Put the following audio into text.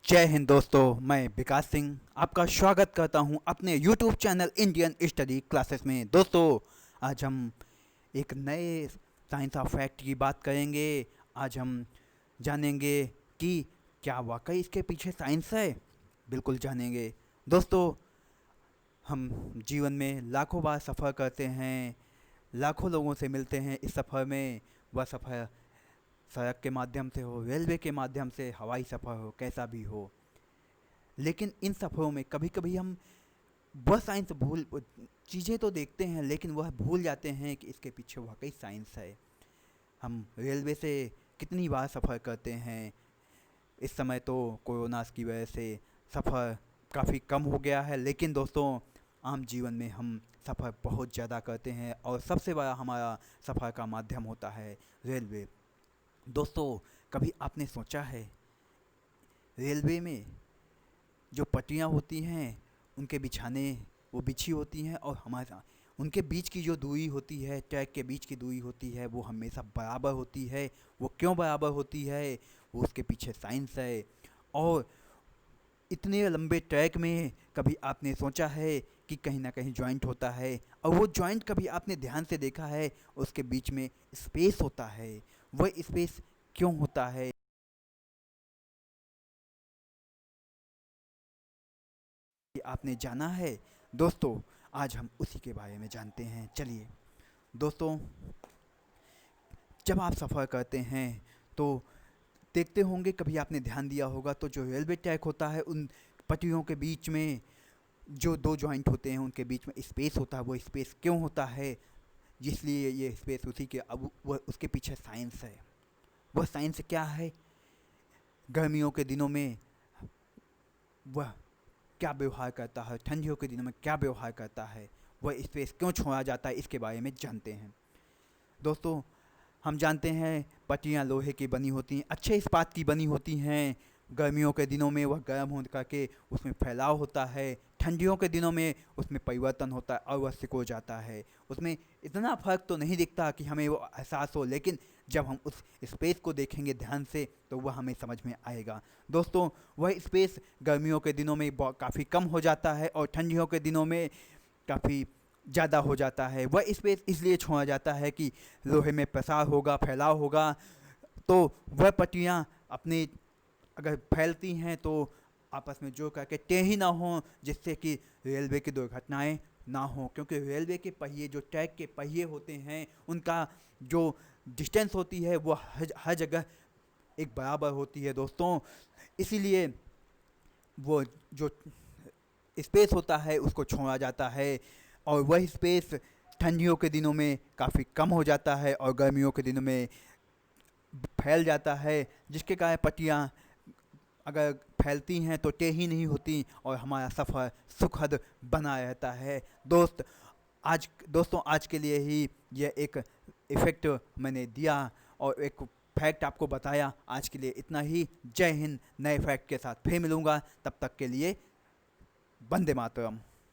जय हिंद दोस्तों, मैं विकास सिंह आपका स्वागत करता हूं अपने YouTube channel Indian study classes में। दोस्तों, आज हम एक नए साइंस ऑफ फैक्ट की बात करेंगे। आज हम जानेंगे कि क्या वाकई इसके पीछे साइंस है। बिल्कुल जानेंगे। दोस्तों, हम जीवन में लाखों बार सफ़र करते हैं, लाखों लोगों से मिलते हैं। इस सफ़र में वह सफ़र सड़क के माध्यम से हो, रेलवे के माध्यम से, हवाई सफ़र हो, कैसा भी हो, लेकिन इन सफ़रों में कभी कभी हम वह साइंस भूल चीज़ें तो देखते हैं, लेकिन वह भूल जाते हैं कि इसके पीछे वाकई साइंस है। हम रेलवे से कितनी बार सफ़र करते हैं। इस समय तो कोरोना की वजह से सफ़र काफ़ी कम हो गया है, लेकिन दोस्तों, आम जीवन में हम सफ़र बहुत ज़्यादा करते हैं और सबसे बड़ा हमारा सफ़र का माध्यम होता है रेलवे। दोस्तों, कभी आपने सोचा है रेलवे में जो पटरियाँ होती हैं उनके बिछाने वो बिछी होती हैं, और हमारा उनके बीच की जो दूरी होती है, ट्रैक के बीच की दूरी होती है, वो हमेशा बराबर होती है। वो क्यों बराबर होती है? वो उसके पीछे साइंस है। और इतने लंबे ट्रैक में कभी आपने सोचा है कि कहीं ना कहीं जॉइंट होता है, और वो जॉइंट कभी आपने ध्यान से देखा है उसके बीच में स्पेस होता है। वह स्पेस क्यों होता है ये आपने जाना है? दोस्तों, आज हम उसी के बारे में जानते हैं। चलिए दोस्तों, जब आप सफ़र करते हैं तो देखते होंगे, कभी आपने ध्यान दिया होगा तो जो रेलवे ट्रैक होता है उन पटरियों के बीच में जो दो जॉइंट होते हैं उनके बीच में स्पेस होता है। वो स्पेस क्यों होता है? इसलिए ये स्पेस उसी के, अब वह उसके पीछे साइंस है। वह साइंस क्या है? गर्मियों के दिनों में वह क्या व्यवहार करता है, ठंडियों के दिनों में क्या व्यवहार करता है, वह स्पेस क्यों छोड़ा जाता है, इसके बारे में जानते हैं। दोस्तों, हम जानते हैं पटरियाँ लोहे की बनी होती हैं, अच्छे इस्पात की बनी होती हैं। गर्मियों के दिनों में वह गर्म हो करके उसमें फैलाव होता है, ठंडियों के दिनों में उसमें परिवर्तन होता है और वह सिकुड़ जाता है। उसमें इतना फ़र्क तो नहीं दिखता कि हमें वो एहसास हो, लेकिन जब हम उस स्पेस को देखेंगे ध्यान से तो वह हमें समझ में आएगा। दोस्तों, वह स्पेस गर्मियों के दिनों में काफ़ी कम हो जाता है और ठंडियों के दिनों में काफ़ी ज़्यादा हो जाता है। वह स्पेस इसलिए छोड़ा जाता है कि लोहे में प्रसार होगा, फैलाव होगा, तो वह पट्टियाँ अपनी अगर फैलती हैं तो आपस में जो करके टेढ़ी ना हों, जिससे कि रेलवे की दुर्घटनाएं ना हों। क्योंकि रेलवे के पहिए, जो ट्रैक के पहिए होते हैं, उनका जो डिस्टेंस होती है वो हर जगह एक बराबर होती है दोस्तों। इसीलिए वो जो स्पेस होता है उसको छोड़ा जाता है, और वह स्पेस ठंडियों के दिनों में काफ़ी कम हो जाता है और गर्मियों के दिनों में फैल जाता है, जिसके कारण पट्टियाँ अगर फैलती हैं तो टेढ़ी नहीं होती और हमारा सफ़र सुखद बना रहता है। दोस्तों, आज के लिए ही यह एक इफ़ेक्ट मैंने दिया और एक फैक्ट आपको बताया। आज के लिए इतना ही। जय हिंद। नए फैक्ट के साथ फिर मिलूँगा, तब तक के लिए वंदे मातरम।